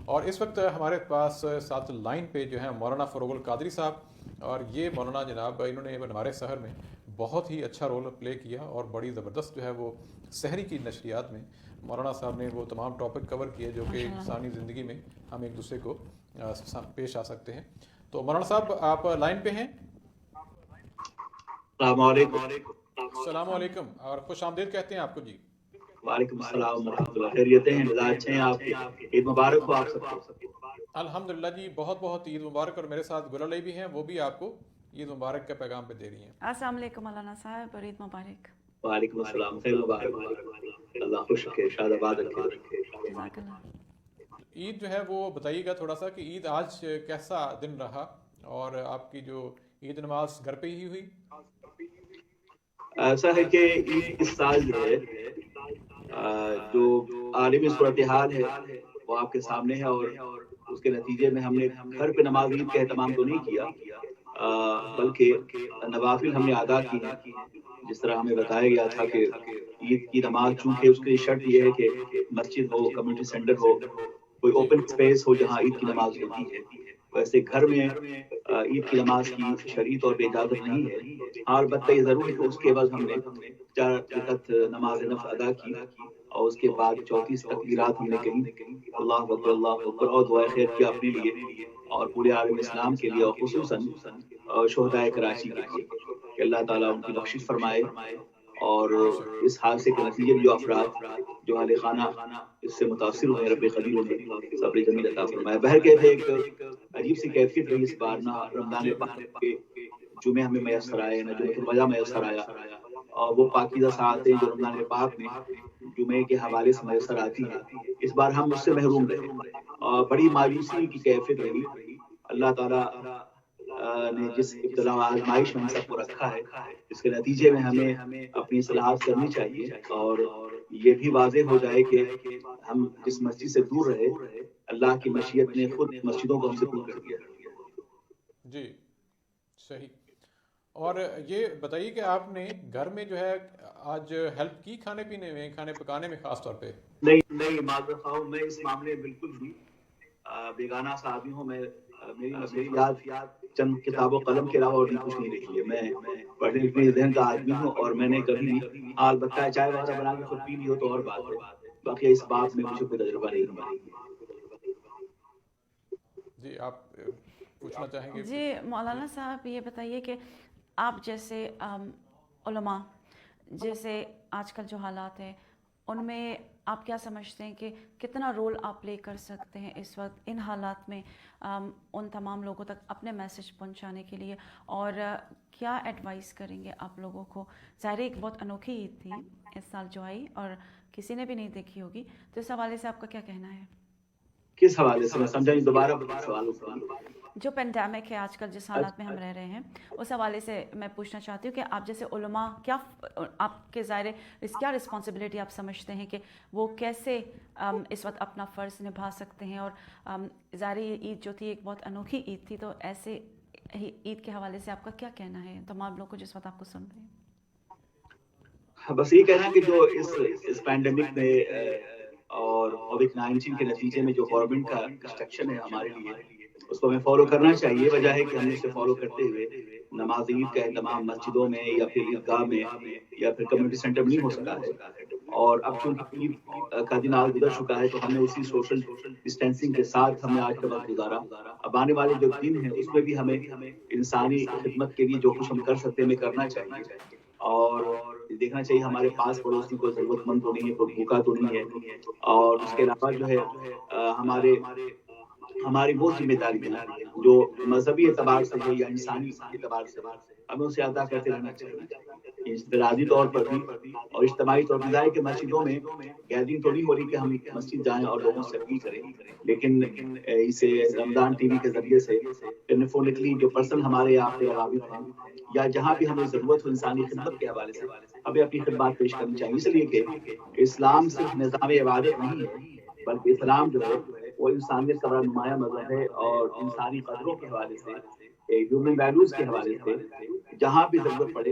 اور اس وقت ہمارے پاس ساتھ لائن پہ جو ہے مولانا فروغ القادری صاحب، اور یہ مولانا جناب انہوں نے ہمارے شہر میں بہت ہی اچھا رول پلے کیا، اور بڑی زبردست جو ہے وہ سحری کی نشریات میں مولانا صاحب نے وہ تمام ٹاپک کور کیے جو کہ ماشاء اللہ۔ انسانی زندگی میں ہم ایک دوسرے کو پیش آ سکتے ہیں۔ تو مولانا صاحب آپ لائن پہ ہیں؟ السلام علیکم۔ السلام علیکم اور خوش آمدید کہتے ہیں آپ کو جی۔ وعلیکم السلام ورحمۃ اللہ، خیریتیں ہیں؟ مزاج اچھے ہیں آپ کے؟ عید مبارک ہو آپ سب کو۔ الحمدللہ جی، بہت بہت عید مبارک، اور میرے ساتھ گل علی بھی ہیں، وہ بھی آپ کو عید مبارک کا پیغام پہ دے رہی ہیں۔ السلام علیکم مولانا صاحب اور عید مبارک۔ وعلیکم السلام، خیر مبارک، اللہ خوش رکھے، شاد آباد رکھے۔ جزاک اللہ۔ عید جو ہے وہ بتائیے گا تھوڑا سا کہ عید آج کیسا دن رہا، اور آپ کی جو عید نماز گھر پہ ہی ہوئی؟ ایسا ہے کہ عید اس سال جو ہے جو عالمی صورتحال ہے وہ آپ کے سامنے ہے، اور اس کے نتیجے میں ہم نے گھر پہ نماز عید کا اہتمام تو نہیں کیا، بلکہ نوافل ہم نے ادا کی ہیں۔ جس طرح ہمیں بتایا گیا تھا کہ عید کی نماز چونکہ اس کی شرط یہ ہے کہ مسجد ہو، کمیونٹی سینٹر ہو، کوئی اوپن اسپیس ہو جہاں عید کی نماز ہوتی ہے، ویسے گھر میں عید کی نماز کی شریعت اور اجازت نہیں ہے۔ ہاں البتہ یہ ضرور ہے کہ اس کے بعد ہم نے 4 رکعت نماز نفل ادا کی، اور اس کے بعد 34 تکبیرات ہم نے کہی، اللہ اکبر اللہ اکبر، اور دعائے خیر کیا اپنے لیے اور پورے عالم اسلام کے لیے، اور خصوصاً شہدائے کراچی کے لیے کہ اللہ تعالیٰ ان کی بخشش فرمائے، اور اس حادثے کے نتیجے میں جو افراد جو اہل خانہ اس سے متاثر ہوئے، رب قدیر انہیں صبر جمیل عطا فرمائے۔ بہرکیف ایک عجیب سی کیفیت رہی اس بار، نہ رمضان پاک کے جمعے ہمیں میسر آئے، نہ جمعۃ الوداع میسر آیا، اور وہ پاکیزہ ساعتیں جو رمضان پاک میں جمعے کے حوالے سے میسر آتی ہیں، اس بار ہم اس سے محروم رہے، اور بڑی مایوسی کی کیفیت رہی۔ اللہ تعالیٰ نے جس ابتلا و آزمائش میں ہم سب کو رکھا ہے، اس کے نتیجے میں ہمیں اپنی اصلاحات کرنی چاہیے، اور یہ بھی واضح ہو جائے کہ ہم جس مسجد سے دور رہے، اللہ کی مشیت نے خود مسجدوں کو ہم سے دور کر دیا۔ جی صحیح۔ اور یہ بتائیے کہ آپ نے گھر میں جو ہے آج ہیلپ کی کھانے پینے میں، کھانے پکانے میں خاص طور پہ؟ نہیں معذرت خواہ ہوں، میں اس معاملے میں بالکل بھی بیگانہ سا آدمی ہوں۔ میری یاد چند کتاب و قلم کے علاوہ اور بھی کچھ نہیں رہی ہے۔ میں پڑھنے لکھنے ذہن کا آدمی ہوں، اور میں نے کبھی بھی البتہ چائے وغیرہ بنا کے خود پی لی ہو تو اور بات ہے، باقی اس بات میں مجھے کوئی تجربہ نہیں ہے۔ جی آپ پوچھنا چاہیں گے؟ جی مولانا صاحب یہ بتائیے کہ آپ جیسے علماء، جیسے آج کل جو حالات ہیں ان میں آپ کیا سمجھتے ہیں کہ کتنا رول آپ پلے کر سکتے ہیں اس وقت ان حالات میں ان تمام لوگوں تک اپنے میسج پہنچانے کے لیے، اور کیا ایڈوائز کریں گے آپ لوگوں کو؟ ظاہر ایک بہت انوکھی عید تھی اس سال جو آئی، اور کسی نے بھی نہیں دیکھی ہوگی، تو اس حوالے سے آپ کا کیا کہنا ہے؟ کس حوالے سے؟ میں سمجھا نہیں، دوبارہ سوال کریں۔ جو پینڈیمک ہے آج کل جس حالات میں ہم رہ رہے ہیں، اس حوالے سے میں پوچھنا چاہتی ہوں کہ آپ جیسے علماء کیا آپ کے ظاہر کیا رسپانسبلٹی آپ سمجھتے ہیں کہ وہ کیسے اس وقت اپنا فرض نبھا سکتے ہیں؟ اور ظاہر عید جو تھی ایک بہت انوکھی عید تھی، تو ایسے عید کے حوالے سے آپ کا کیا کہنا ہے تمام لوگ کو جس وقت آپ کو سن رہے ہیں؟ بس یہ کہنا کہ جو اس پینڈیمک میں اور کووڈ-19 کے نتیجے میں جو گورنمنٹ کا انسٹرکشن ہے ہمارے لیے، اس کو ہمیں فالو کرنا چاہیے۔ وجہ ہے کہ ہم نے اسے فالو کرتے ہوئے نماز عید کا اہتمام مسجدوں میں یا پھر عیدگاہ میں یا پھر کمیونٹی سینٹر میں نہیں ہو سکا ہے، اور اب چونکہ عید کا دن آج گزر چکا ہے تو ہم نے اسی سوشل ڈسٹینسنگ کے ساتھ ہم نے آج کا وقت گزارا۔ اب آنے والے جو دن ہیں اس میں بھی ہمیں انسانی خدمت کے لیے جو کچھ ہم کر سکتے ہیں ہمیں کرنا چاہیے، اور دیکھنا چاہیے ہمارے پاس پڑوسی کوئی ضرورت مند تو نہیں ہے، کوئی بھوکا تو نہیں ہے، اور اس کے علاوہ جو ہے ہماری وہ ذمہ داریاں جو مذہبی اعتبار سے ہے یا انسانی اعتبار سے ہمیں اسے ادا کرتے رہنا چاہیے، انفرادی طور پر بھی اور اجتماعی طور پر۔ ظاہر کہ مسجدوں میں گیدرنگ تو نہیں ہو رہی کہ ہم مسجد جائیں اور لوگوں سے اپیل کریں، لیکن اسے رمضان ٹی وی کے ذریعے سے ٹیلیفونکلی جو پرسن ہمارے آپ کے روابط ہیں یا جہاں بھی ہمیں ضرورت ہو انسانی خدمت کے حوالے سے ہمیں اپنی خدمات پیش کرنی چاہیے، اس لیے کہ اسلام صرف نظام عبادت نہیں ہے، بلکہ اسلام جو ہے وہ انسانیت کا بڑا نمایاں مذہب ہے، اور انسانی قدروں کے حوالے سے، ہیومن ویلیوز کے حوالے سے جہاں بھی ضرورت پڑے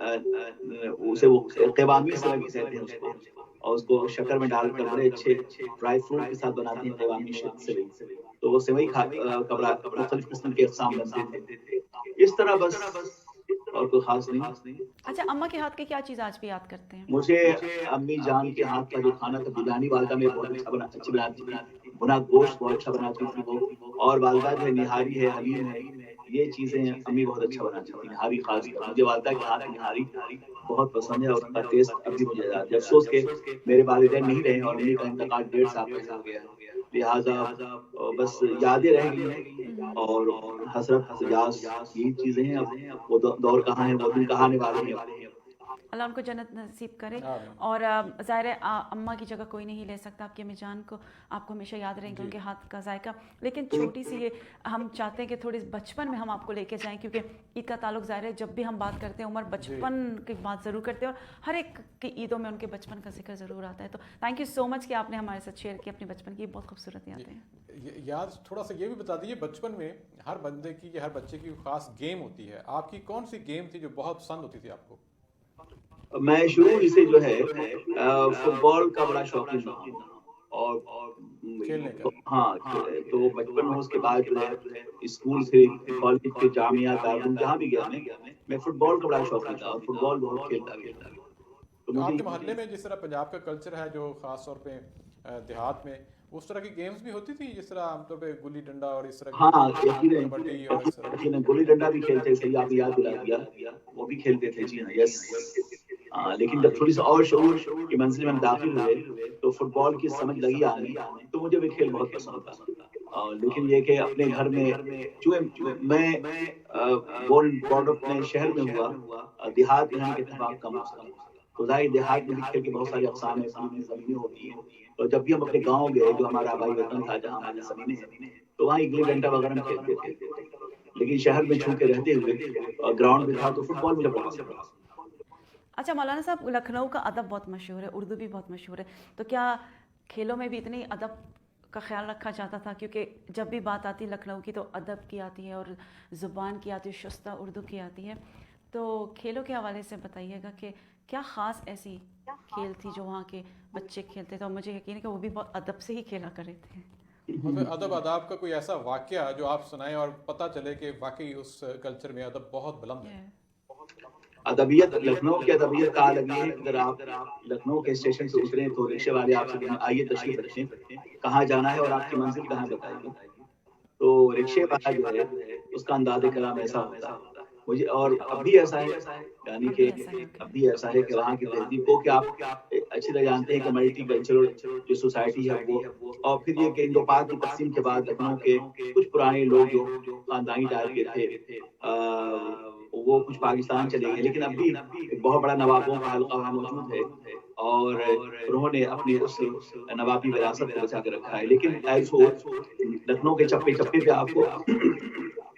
اسے وہ قوامی سیوئی بھی کہتے ہیں اس کو، اور اس کو شکر میں ڈال کر بڑے اچھے ڈرائی فروٹ کے ساتھ بناتے ہیں قوامی سیوئی. تو وہ سیوئی کبڑا مختلف قسم کے اقسام بنتے تھے. اس طرح بس اور کوئی خاص نہیں. اچھا، اماں کے ہاتھ کی کیا چیز آج بھی یاد کرتے ہیں؟ مجھے امی جان کے ہاتھ کا جو کھانا تھا بریانی والدہ میں بہت اچھی بناتی تھی، بنا گوشت بہت اچھا بناتی تھی وہ. اور والدہ جو ہے نہاری ہے، حلیم ہے، یہ چیزیں امی بہت اچھا بناتی تھی. نہاری خاص کر مجھے والدہ کے ہاتھ کی نہاری بہت پسند ہے، اور اس کا ٹیسٹ ابھی مجھے یاد ہے. افسوس کہ میرے والدین نہیں رہے اور امی کا انتقال 1.5 سال پہلے ہو گیا، لہٰذا بس یادیں رہ گئی ہیں اور حسرت یاس یہی چیزیں ہیں. اب وہ دور کہاں ہے، وہ دن کہاں آنے والے ہیں. اللہ ان کو جنت نصیب کرے. اور ظاہر ہے اماں کی جگہ کوئی نہیں لے سکتا. آپ کی امی جان کو آپ کو ہمیشہ یاد رہیں گے ان کے ہاتھ کا ذائقہ. لیکن چھوٹی سی یہ ہم چاہتے ہیں کہ تھوڑی بچپن میں ہم آپ کو لے کے جائیں، کیونکہ عید کا تعلق ظاہر ہے جب بھی ہم بات کرتے ہیں عمر بچپن کی بات ضرور کرتے ہیں، اور ہر ایک کی عیدوں میں ان کے بچپن کا ذکر ضرور آتا ہے. تو تھینک یو سو مچ کہ آپ نے ہمارے ساتھ شیئر کی اپنے بچپن کی بہت خوبصورت یادیں ہیں. یاد تھوڑا سا یہ بھی بتا دیجیے، بچپن میں ہر بندے کی یا ہر بچے کی خاص گیم ہوتی ہے، آپ کی کون سی گیم تھی جو بہت پسند ہوتی تھی آپ کو؟ میں شروع ہی سے جو ہے فٹ بال کا بڑا شوقین رہا ہوں، اور کھیلنے کا. ہاں تو بچپن میں، اس کے بعد جو ہے اسکول سے کالج سے جامعہ دارالعلوم جہاں بھی گیا میں فٹ بال کا بڑا شوقین تھا اور فٹ بال بہت کھیلتا گیا. تو آپ کے محلے میں جس طرح پنجاب کا کلچر ہے جو خاص طور پہ دیہات میں، اس طرح کی گیمز بھی ہوتی تھی جس طرح عام طور پہ گلی ڈنڈا اور اس طرح ہاں کی کبڈی اور اس طرح؟ یقیناً گلی ڈنڈا بھی کھیلتے، صحیح آپ یاد دلا دیا، وہ بھی کھیلتے تھے. جی ہاں، یس. لیکن جب تھوڑی سی اور شعور کی منزل میں داخل ہوئے تو فٹ بال کی سمجھ لگی آنے، تو مجھے بھی کھیل بہت پسند تھا. لیکن یہ کہ اپنے گھر میں، چونکہ میں بورن براڈ اپ میں شہر میں ہوا، دیہات میں رہنے کے اتفاق کم ہوتا ہے. تو ظاہر دیہات میں بھی کھیل کے بہت سارے اقسام ہیں، پوری زمینیں ہوتی ہیں. تو جب بھی ہم اپنے گاؤں گئے جو ہمارا آبائی وطن تھا جہاں ہماری زمینیں ہیں، تو وہاں گلی ڈنڈا وغیرہ ہم کھیلتے تھے. لیکن شہر میں چھو کے رہتے ہوئے گراؤنڈ بھی تھا تو فٹ بال مجھے بڑا پسند تھا. اچھا مولانا صاحب، لکھنؤ کا ادب بہت مشہور ہے، اردو بھی بہت مشہور ہے، تو کیا کھیلوں میں بھی اتنی ادب کا خیال رکھا جاتا تھا؟ کیونکہ جب بھی بات آتی ہے لکھنؤ کی تو ادب کی آتی ہے، اور زبان کی آتی ہے، شستہ اردو کی آتی ہے. تو کھیلوں کے حوالے سے بتائیے گا کہ کیا خاص ایسی کھیل تھی جو وہاں کے بچے کھیلتے تھے، اور مجھے یقین ہے کہ وہ بھی بہت ادب سے ہی کھیلا کرے تھے. ادب آداب کا کوئی ایسا واقعہ جو آپ سنائیں اور پتہ چلے کہ واقعی اس کلچر میں ادب بہت بلند ہے؟ ادبیت، لکھنؤ کی ادبیت کا الگ یہ ہے کہ اگر آپ لکھنؤ کے اسٹیشن سے اتریں تو رکشے والے آپ سے کہیں آئیے تشریف رکھیں، کہاں جانا ہے اور آپ کی منزل کہاں بتائیے. تو رکشے والا جو ہے اس کا انداز کلام ایسا ہوتا ہے مجھے، اور اب بھی ایسا ہے، یعنی کہ اب بھی ایسا ہے کہ وہاں کی تہذیب کو کہ آپ اچھی طرح جانتے ہیں کہ ملٹی کلچرل جو سوسائٹی ہے وہ، اور پھر یہ کہ انڈو پاک کی تقسیم کے بعد لکھنؤ کے کچھ پرانے لوگ جو خاندانی ٹائپ کے تھے وہ کچھ پاکستان چلے گئے، لیکن اب بھی ایک بہت بڑا نوابوں کا حلقہ وہاں موجود ہے، اور انہوں نے اپنی اس نوابی وراثت کو بچا کے رکھا ہے. لیکن لکھنؤ کے چپے چپے پہ آپ کو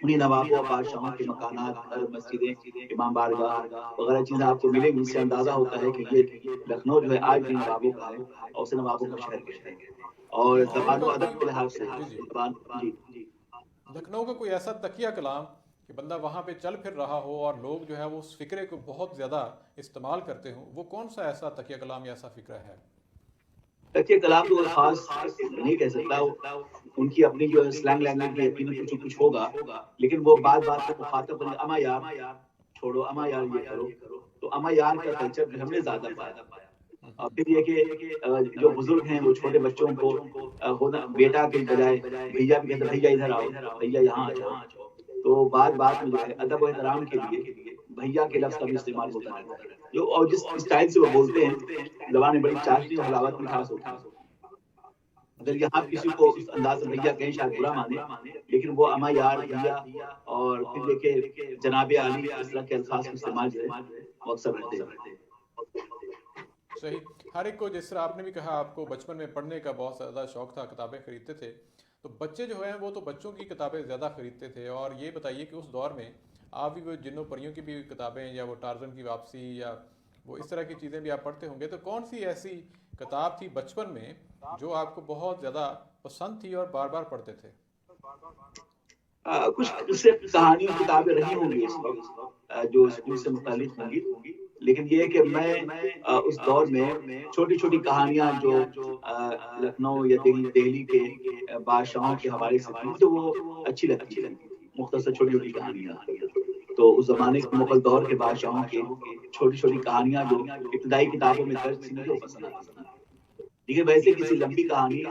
انہیں نوابوں اور بادشاہوں کے مکانات، گھر، مسجدیں، امام بارگاہ وغیرہ چیزیں آپ کو ملیں گی. اس سے اندازہ ہوتا ہے کہ یہ لکھنؤ جو ہے آج بھی نوابوں کا ہے، اور اسے نوابوں کا شہر کہتے ہیں. اور زبان و ادب کے لحاظ سے لکھنؤ کا کوئی ایسا تکیہ کلام کہ بندہ وہاں پہ چل پھر رہا ہو اور لوگ جو ہے وہ اس فکرے کو بہت زیادہ استعمال کرتے ہوں، وہ کون سا ایسا تکیہ کلام یا ایسا فکرہ ہے؟ تکیہ کلام تو خاص نہیں کہہ سکتا، ان کی اپنی جو سلینگ لینگویج میں یقیناً کچھ ہوگا، لیکن وہ بات بات پہ مخاطب بنے، اما یار چھوڑو، اما یار یہ کرو. تو اما یار کا کلچر ہم نے زیادہ پایا. اور پھر یہ کہ جو بزرگ ہیں وہ چھوٹے بچوں کو ہونا بیٹا کے بجائے بھیا بھی کہتے، بھیا ادھر آؤ، بھیا یہاں آ جاؤ. تو بات بات میں جو ہے ادب و احترام کے لیے بھیا کے لفظ کا بھی استعمال ہوتا رہتا ہے، جو اور جس اسٹائل سے وہ بولتے ہیں زبان میں بڑی چاشنی اور حلاوت مٹھاس ہوتی ہے. اگر یہاں کسی کو اس انداز سے بھیا کہیں شاید برا مانے، لیکن وہ اما یار، بھیا، اور پھر دیکھیں جناب عالی، اس طرح کے الفاظ کا استعمال جو ہے وہ اکثر رہتے ہیں. صحیح. ہر ایک کو جس طرح آپ نے بھی کہا آپ کو بچپن میں پڑھنے کا بہت زیادہ شوق تھا، کتابیں خریدتے تھے، تو بچے جو ہیں وہ تو بچوں کی کتابیں زیادہ خریدتے تھے. اور یہ بتائیے کہ اس دور میں آپ بھی وہ جنوں پریوں کی بھی کتابیں یا وہ ٹارزن کی واپسی یا وہ اس طرح کی چیزیں بھی آپ پڑھتے ہوں گے، تو کون سی ایسی کتاب تھی بچپن میں جو آپ کو بہت زیادہ پسند تھی اور بار بار پڑھتے تھے؟ کچھ قصے کہانی کتابیں رہی ہوں گی اس وقت جو اسکول سے متعلق ہوں گی، لیکن یہ ہے کہ میں اس دور میں چھوٹی چھوٹی کہانیاں جو لکھنؤ یا دہلی کے بادشاہوں کے حوالے سے تھیں تو وہ اچھی لگتی تھی، مختصر چھوٹی چھوٹی کہانیاں. تو اس زمانے کے مغل دور کے بادشاہوں کے چھوٹی چھوٹی کہانیاں جو ابتدائی کتابوں میں درج تھیں مجھے وہ پسند آتی تھیں. لیکن ویسے کسی لمبی کہانی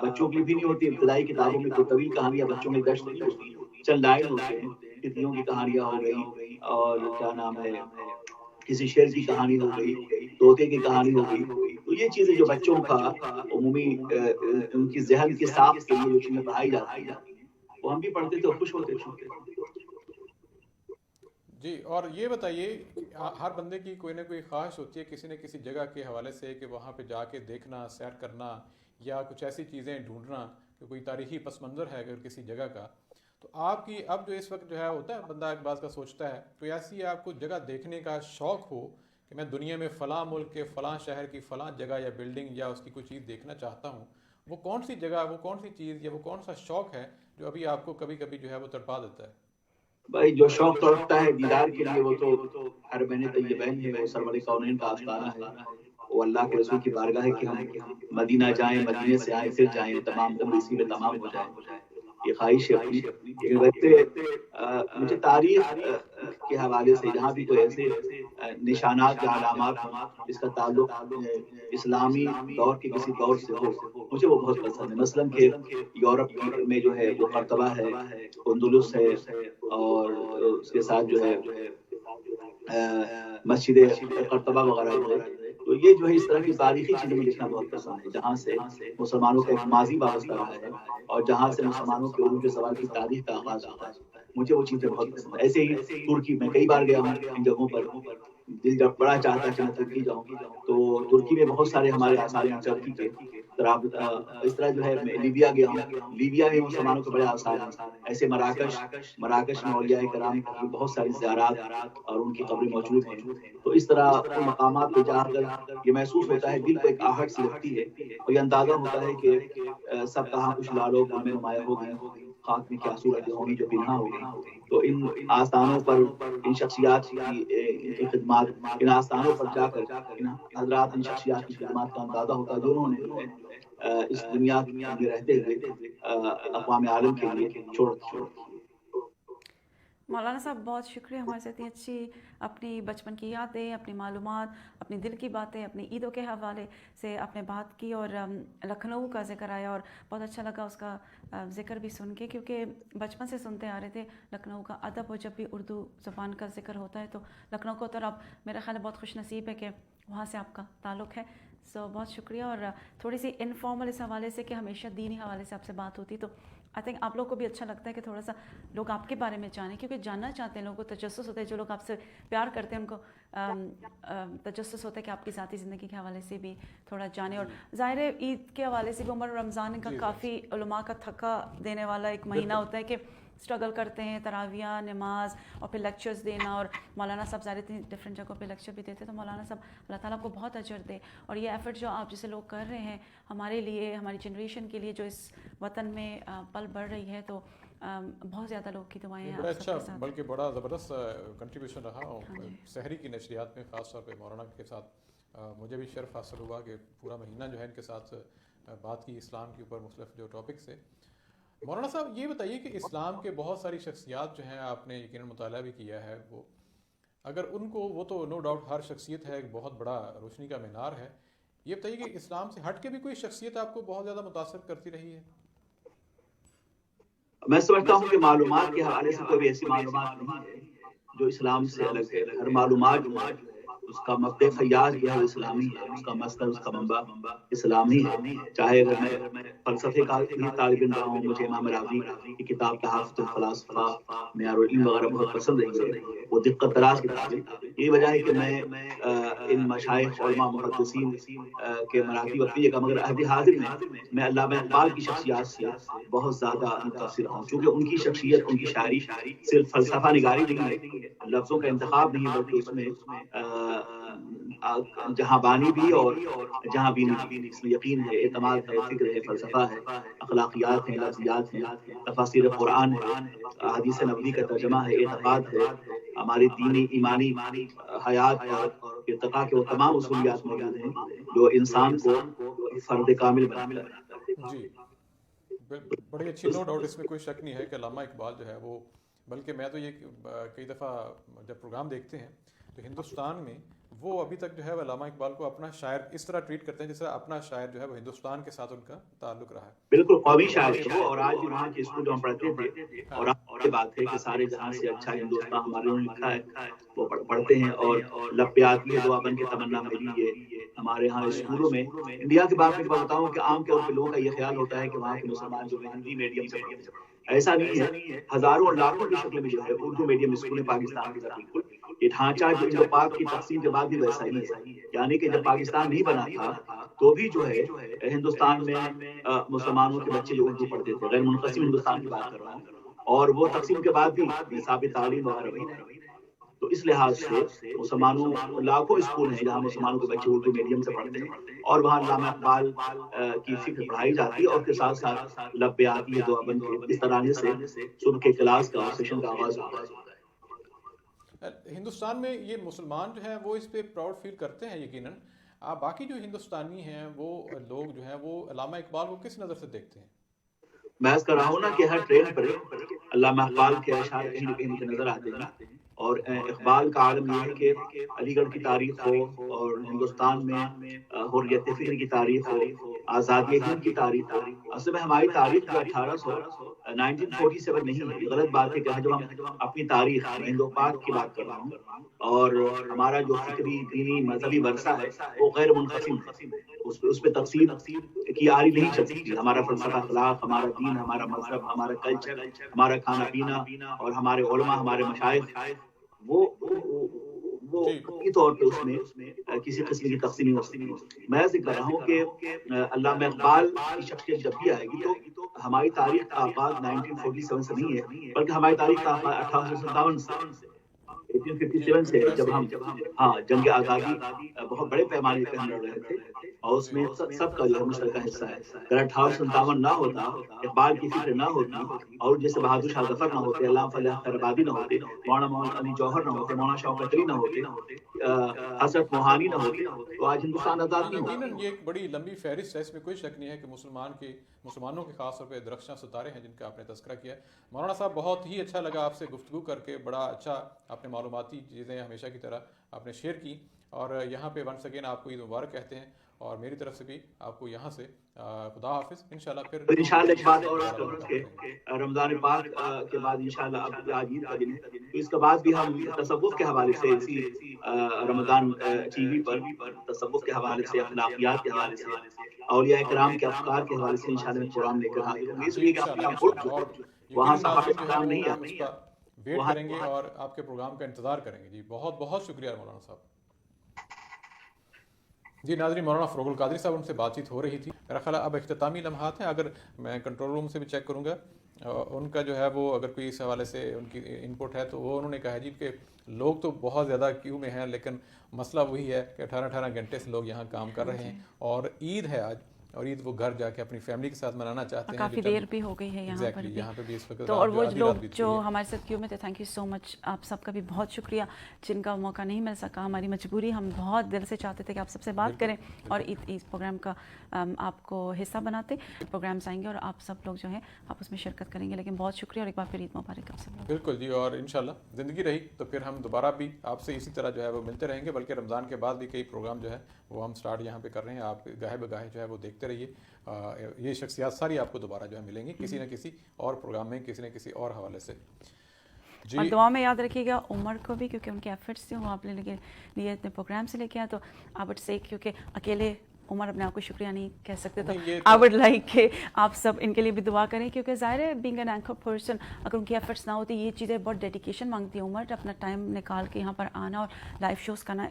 بچوں کی بھی نہیں ہوتی، ابتدائی کتابوں میں تو طویل کہانیاں بچوں میں درج نہیں ہوتی، چند لائن ہوتے ہیں، تتلیوں کی کہانیاں ہو گئی اور کیا نام ہے کسی شیر کی کہانی ہو گئی، طوطے کی کہانی ہو گئی. تو یہ چیزیں جو بچوں کا عمومی ان کی ذہن کی ساخت کے لیے جو چیزیں پڑھائی جاتی ہیں وہ ہم بھی پڑھتے تھے اور خوش ہوتے تھے. جی، اور یہ بتائیے ہر بندے کی کوئی نہ کوئی خواہش ہوتی ہے کسی نہ کسی جگہ کے حوالے سے کہ وہاں پہ جا کے دیکھنا، سیر کرنا یا کچھ ایسی چیزیں ڈھونڈنا کہ کوئی تاریخی پس منظر ہے اگر کسی جگہ کا. تو آپ کی اب جو اس وقت جو ہے ہوتا ہے بندہ ایک بات کا سوچتا ہے، کوئی ایسی آپ کو جگہ دیکھنے کا شوق ہو کہ میں دنیا میں فلاں ملک کے فلاں شہر کی فلاں جگہ یا بلڈنگ یا اس کی کوئی چیز دیکھنا چاہتا ہوں، وہ کون سی جگہ، وہ کون سی چیز یا وہ کون سا شوق ہے جو ابھی آپ کو کبھی کبھی جو ہے وہ تڑپا دیتا ہے؟ بھائی جو شوق تو رکھتا ہے دیدار کے لیے وہ تو حرمین طیبین ہے، وہ سرور کونین کا آستانہ ہے، وہ اللہ کے رسول کی بارگاہ ہے کہ ہم مدینہ جائیں، مدینے سے آئیں پھر جائیں، تمام عمر اسی میں تمام ہو جائے. یہ خواہش ہے اپنی. لیکن ویسے مجھے تاریخ کے حوالے سے جہاں بھی کوئی ایسے نشانات یا علامات ہوں جس کا تعلق اسلامی دور کے کسی دور سے ہو مجھے وہ بہت پسند ہے. مثلاً کہ یورپ میں جو ہے وہ قرطبہ ہے، اندلس ہے، اور اس کے ساتھ جو ہے مسجد قرطبہ وغیرہ جو ہے. تو یہ جو ہے اس طرح کی تاریخی چیزیں مجھے دیکھنا بہت پسند ہے جہاں سے مسلمانوں کا ایک ماضی وابستہ رہا ہے اور جہاں سے مسلمانوں کے عروج سوال کی تاریخ کا آغاز ہوتا ہے. مجھے وہ چیزیں بہت پسند ہیں. ایسے ہی ترکی میں کئی بار گیا ہوں ان جگہوں پر، دل جب بڑا چاہتا ہے کہ میں ترکی جاؤں. تو ترکی میں بہت سارے ہمارے آثار ہیں ترکی کے. اس طرح جو ہے میں لیبیا گیا ہوں، لیبیا میں مسلمانوں کے بڑے آثار ہیں. ایسے مراکش میں اولیاء کرام کی بہت ساری زیارات اور ان کی قبریں موجود ہیں. تو اس طرح ان مقامات پہ جا کر یہ محسوس ہوتا ہے، دل کو ایک آہٹ سی لگتی ہے اور یہ اندازہ ہوتا ہے کہ سب کہاں کچھ لالو گل میں نمایاں ہو گئی، خاک میں کیا صورت ہونی جو پنہا ہو گئی. تو ان آستانوں پر ان شخصیات کی خدمات، ان آستانوں پر جا کر ان حضرات ان شخصیات کی خدمات کا اندازہ ہوتا ہے جو انہوں نے اس دنیا میں رہتے ہوئے اقوام عالم کے لیے چھوڑ. مولانا صاحب بہت شکریہ ہمارے سے اتنی اچھی اپنی بچپن کی یادیں، اپنی معلومات، اپنی دل کی باتیں، اپنی عیدوں کے حوالے سے آپ نے بات کی اور لکھنؤ کا ذکر آیا اور بہت اچھا لگا اس کا ذکر بھی سن کے، کیونکہ بچپن سے سنتے آ رہے تھے لکھنؤ کا ادب، اور جب بھی اردو زبان کا ذکر ہوتا ہے تو لکھنؤ کو، تو اب میرا خیال ہے بہت خوش نصیب ہے کہ وہاں سے آپ کا تعلق ہے. بہت شکریہ. اور تھوڑی سی انفارمل اس حوالے سے کہ ہمیشہ دینی حوالے سے آپ سے بات ہوتی، تو آئی تھنک آپ لوگ کو بھی اچھا لگتا ہے کہ تھوڑا سا لوگ آپ کے بارے میں جانیں، کیونکہ جاننا چاہتے ہیں، لوگوں کو تجسس ہوتا ہے، جو لوگ آپ سے پیار کرتے ہیں ان کو تجسس ہوتا ہے کہ آپ کی ذاتی زندگی کے حوالے سے بھی تھوڑا جانیں. اور ظاہر ہے عید کے حوالے سے بھی عمر رمضان کا کافی علماء کا تھکا دینے والا ایک مہینہ ہوتا ہے کہ اسٹرگل کرتے ہیں، تراویہ، نماز اور پھر لیکچرز دینا. اور مولانا صاحب ظاہر اتنی ڈفرینٹ جگہوں پہ لیکچر بھی دیتے، تو مولانا صاحب اللہ تعالیٰ کو بہت اجر دے. اور یہ ایفرٹ جو آپ جیسے لوگ کر رہے ہیں ہمارے لیے، ہماری جنریشن کے لیے جو اس وطن میں پل بڑھ رہی ہے، تو بہت زیادہ لوگ کی دعائیں ہیں. بڑا اچھا بلکہ بڑا زبردست کنٹریبیوشن رہا سحری کی نشریات میں، خاص طور پہ مولانا کے ساتھ مجھے بھی شرف حاصل ہوا کہ پورا مہینہ جو ہے ان کے ساتھ بات کی اسلام کے اوپر مختلف جو ٹاپکس ہے. مولانا صاحب یہ بتائیے کہ اسلام کے بہت ساری شخصیات جو ہیں آپ نے یقیناً مطالعہ بھی کیا ہے، وہ اگر ان کو، وہ تو نو ڈاؤٹ ہر شخصیت ہے ایک بہت بڑا روشنی کا مینار ہے، یہ بتائیے کہ اسلام سے ہٹ کے بھی کوئی شخصیت آپ کو بہت زیادہ متاثر کرتی رہی ہے؟ میں سمجھتا ہوں کہ معلومات کے حوالے سے کوئی ایسی معلومات نہیں ہے جو اسلام سے الگ ہے. ہر معلومات جو ہے اس کا مبدأ فیاض جو ہے وہ اسلامی ہے، اس کا مصدر، اس کا منبع اسلامی ہے. چاہے اگر میں فلسفے کا بھی طالب علم رہا ہوں، مجھے امام راضی کی کتاب تحفۃ الفلاسفہ، معیار العلم وغیرہ بہت پسند رہی ہے، وہ دقت دراز کتاب ہے. یہی وجہ ہے کہ میں ان مشائخ، علماء، محدثین کے مراکز اپنی جگہ، مگر عہد حاضر میں علامہ اقبال کی شخصیات سے بہت زیادہ متاثر ہوں، چونکہ ان کی شخصیت، ان کی شاعری صرف فلسفہ نگاری نہیں ہے، لفظوں کا انتخاب نہیں، بلکہ اس میں جہاں بانی بھی اور جہاں بینی بھی، اس میں یقین ہے، اعتماد ہے، فکر ہے، فلسفہ ہے، اخلاقیات ہیں، لفظیات ہیں، تفاسیر قرآن ہے، حدیث نبوی کا ترجمہ ہے، اعتقاد ہے، ہماری دینی ایمانی حیات اور ارتقاء کے وہ تمام اصولیات موجود ہیں جو انسان کو فرد کامل بناتا ہے. جی بڑی اچھی نوٹ، اور اس میں کوئی شک نہیں ہے کہ علامہ اقبال جو ہے وہ، بلکہ میں تو یہ کئی دفعہ جب پروگرام دیکھتے ہیں تو ہندوستان میں وہ ابھی تک جو ہے وہ علامہ اقبال کو اپنا شاعر اس طرح ٹریٹ کرتے ہیں جس طرح اپنا شاعر جو ہے وہ ہندوستان کے ساتھ ان کا تعلق رہا ہے. بالکل قومی شاعر تھے وہ، اور آج بھی وہاں کے اسکول جو ہم پڑھتے تھے، اور آج کی بات ہے کہ سارے جہاں سے اچھا ہندوستان ہمارے انہوں نے لکھا ہے وہ پڑھتے ہیں. اور لب پہ آتی ہے دعا بن کے تمنا میری، یہ ہمارے ہاں اسکولوں میں انڈیا کی بات میں بتاؤں کہ عام طور پہ لوگوں کا یہ خیال ہوتا ہے کہ وہاں کے مسلمان جو ہندی میڈیم سے پڑھتے ہیں. ایسا نہیں ہے، ہزاروں اور لاکھوں کی شکل میں جو ہے اردو میڈیم اسکول پاکستان کے اندر بالکل یہ ڈھانچہ جو انڈو پاک کی تقسیم کے بعد بھی ویسا ہی ہے. یعنی کہ جب پاکستان نہیں بنا تھا تو بھی جو ہے ہندوستان میں مسلمانوں کے بچے جو اردو پڑھتے تھے، غیر منقسم ہندوستان کی بات کر رہا ہوں، اور وہ تقسیم کے بعد بھی نصاب تعلیم وغیرہ بھی ہے. تو اس لحاظ سے مسلمانوں لاکھوں اسکول ہیں جہاں مسلمانوں کے بچے اردو میڈیم سے پڑھتے ہیں، اور وہاں علامہ اقبال کی فکر پڑھائی جاتی ہے، اور کے ساتھ ساتھ لب پہ آتی ہے دعا بن کے اس طرح سے صبح کے کلاس کا سیشن کا آغاز ہوتا ہے. ہندوستان میں یہ مسلمان جو ہیں وہ اس پہ پراؤڈ فیل کرتے ہیں یقیناً. باقی جو ہندوستانی ہیں وہ لوگ جو ہیں وہ علامہ اقبال کو کس نظر سے دیکھتے ہیں؟ میں کر رہا ہوں نا کہ ہر ٹرین پر علامہ اقبال کے اشعار کہیں نہ کہیں مجھے نظر آتے ہیں. اور اقبال کا عالم یہ ہے کہ علی گڑھ کی تاریخ ہو، اور ہندوستان میں حریت فکر کی تاریخ ہو، آزادی ہند کی تاریخ ہو. اصل میں ہماری تاریخ جو 1947 نہیں ہے. یہ غلط بات ہے کہ جب ہم اپنی تاریخ ہند و پاک کی بات کر رہا ہوں، اور ہمارا جو فکری دینی مذہبی ورثہ ہے وہ غیر منقسم ہے، اس پہ تقسیم کی آری نہیں چل سکتی. ہمارا فلسفہ اخلاق، ہمارا دین، ہمارا مذہب، ہمارا کلچر، ہمارا کھانا پینا، اور ہمارے علماء، ہمارے مشائخ، وہ قطعی طور پہ اس میں کسی قسم کی تقسیم نہیں ہو سکتی. میں ذکر کر رہا ہوں کہ علامہ اقبال کی شخصیت جب بھی آئے گی تو ہماری تاریخ کا آغاز 1947 سے نہیں ہے، بلکہ ہماری تاریخ کا آغاز 1857 سے، 1857 سے، جب ہم جنگ آزادی بہت بڑے پیمانے پہ ہم لڑ رہے تھے، اور اس میں سب کا جو ہے مشترکہ حصہ ہے. اگر 1857 نہ ہوتا، اقبال کی فکر نہ ہوتی، اور جیسے بہادر شاہ ظفر نہ ہوتے، علامہ فلاح خیرآبادی نہ ہوتے، مولانا محمد علی جوہر نہ ہوتے، مولانا شوکت علی نہ ہوتے، حضرت موہانی نہ ہوتے، تو آج ہندوستان آزاد نہیں ہوتا. یقیناً یہ ایک بڑی لمبی فہرست ہے، اس میں کوئی شک نہیں ہے کہ مسلمانوں کے خاص طور پہ درخشاں ستارے ہیں جن کا آپ نے تذکرہ کیا. مولانا صاحب بہت ہی اچھا لگا آپ سے گفتگو کر کے، بڑا اچھا آپ نے معلوماتی چیزیں ہمیشہ کی طرح آپ نے شیئر کی، اور یہاں پہ ونس اگین آپ کو عید مبارک کہتے ہیں، اور میری طرف سے بھی آپ کو یہاں سے خدا حافظ. انشاءاللہ پھر انشاءاللہ ایک بات اور کروں کہ رمضان پاک کے بعد انشاءاللہ اب آج عید کا دن ہے، تو اس کے بعد بھی ہم تصوف کے حوالے سے اسی رمضان ٹی وی پر تصوف کے حوالے سے، اخلاقیات کے حوالے سے، اولیاء کرام کے افکار کے حوالے سے انشاءاللہ پروگرام لے کر حاضر ہوں گے. اس لیے کہ اور وہاں ناظرین جو ہے صحابہ نہیں وہ آتے اس کا ویٹ کریں گے اور آپ کے پروگرام کا انتظار کریں گے. جی بہت بہت شکریہ مولانا صاحب. جی ناظرین، مولانا فروغ القادری صاحب ان سے بات چیت ہو رہی تھی. میرا خیال ہے اب اختتامی لمحات ہیں. اگر میں کنٹرول روم سے بھی چیک کروں گا ان کا جو ہے وہ اگر کوئی اس حوالے سے ان کی ان پٹ ہے، تو وہ انہوں نے کہا جی کہ لوگ تو بہت زیادہ کیو میں ہیں، لیکن مسئلہ وہی ہے کہ 18 گھنٹے سے لوگ یہاں کام کر رہے ہیں، اور عید ہے آج، اور عید وہ گھر جا کے اپنی فیملی کے ساتھ منانا چاہتے ہیں. کافی دیر بھی ہو گئی ہے یہاں پہ بھی اس وقت. تو اور وہ لوگ جو ہمارے ساتھ کیوں میں تھے، تھینک یو سو مچ، آپ سب کا بھی بہت شکریہ. جن کا موقع نہیں مل سکا، ہماری مجبوری، ہم بہت دل سے چاہتے تھے کہ آپ سب سے بات کریں اور اس پروگرام کا آپ کو حصہ بناتے. پروگرامس آئیں گے اور آپ سب لوگ جو ہیں آپ اس میں شرکت کریں گے. لیکن بہت شکریہ، اور ایک بار پھر عید مبارک آپ سب لوگ. بالکل جی، اور انشاءاللہ زندگی رہی تو پھر ہم دوبارہ بھی آپ سے اسی طرح جو ہے وہ ملتے رہیں گے، بلکہ رمضان کے بعد بھی کئی پروگرام جو ہے وہ ہم سٹارٹ یہاں پہ کر رہے ہیں. آپ گاہے بگاہے جو ہے وہ دیکھتے رہیے. یہ شخصیات ساری آپ کو دوبارہ جو ہے ملیں گی کسی نہ کسی اور پروگرام میں، کسی نہ کسی اور حوالے سے. جی، اور دعا میں یاد رکھیے گا عمر کو بھی، کیونکہ ان کے ایفرٹس تھے وہ آپ لیے اتنے پروگرام سے لے کے آئے. تو آپ سے کیونکہ اکیلے عمر اپنے آپ کو شکریہ نہیں کہہ سکتے, تو نہیں، یہ آئی وڈ لائک کہ آپ سب ان کے لیے بھی دعا کریں, کیونکہ ظاہر ہے بینگ این اینکر پرسن اگر ان کی ایفرٹس نہ ہوتی, یہ چیزیں بہت ڈیڈیکیشن مانگتی ہیں عمر, اپنا ٹائم نکال کے یہاں پر آنا اور لائیو شوز کرنا.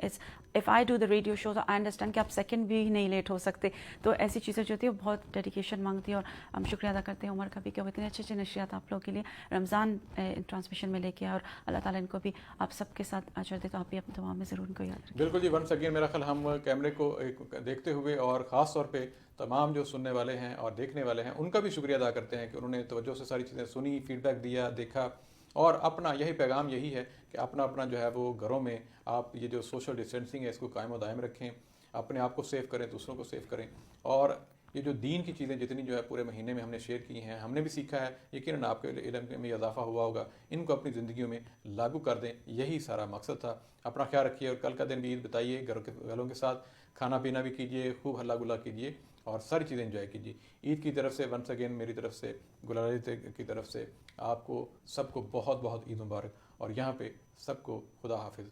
If I do the radio shows I understand کہ آپ سیکنڈ بھی نہیں لیٹ ہو سکتے, تو ایسی چیزیں جو ہوتی ہیں بہت ڈیڈیکیشن مانگتی ہیں, اور ہم شکریہ ادا کرتے ہیں عمر کا بھی کہ وہ اتنے اچھے اچھے نشریات آپ لوگوں کے لیے رمضان ٹرانسمیشن میں لے کے آئے, اور اللہ تعالیٰ ان کو بھی آپ سب کے ساتھ اجر دے, تو آپ بھی اپنی دعا میں ضرور ان کو یاد رکھیں. بالکل جی. ونس اگین میرا خیال ہم کیمرے کو دیکھتے ہوئے اور خاص طور پہ تمام جو سننے والے ہیں اور دیکھنے والے ہیں ان کا بھی شکریہ ادا کرتے ہیں کہ انہوں نے توجہ سے ساری چیزیں سنی, فیڈ بیک دیا, دیکھا, اور اپنا یہی پیغام یہی ہے کہ اپنا اپنا جو ہے وہ گھروں میں آپ یہ جو سوشل ڈسٹینسنگ ہے اس کو قائم و دائم رکھیں, اپنے آپ کو سیو کریں, دوسروں کو سیو کریں, اور یہ جو دین کی چیزیں جتنی جو ہے پورے مہینے میں ہم نے شیئر کی ہیں, ہم نے بھی سیکھا ہے, یقیناً آپ کے علم میں اضافہ ہوا ہوگا, ان کو اپنی زندگیوں میں لاگو کر دیں, یہی سارا مقصد تھا. اپنا خیال رکھیے, اور کل کا دن بھی عید بتائیے, گھروں کے ساتھ کھانا پینا بھی کیجیے, خوب ہلا گلا کیجیے اور ساری چیزیں انجوائے کیجیے. عید کی طرف سے ونس اگین میری طرف سے, گلالت کی طرف سے آپ کو سب کو بہت بہت عید مبارک, اور یہاں پہ سب کو خدا حافظ.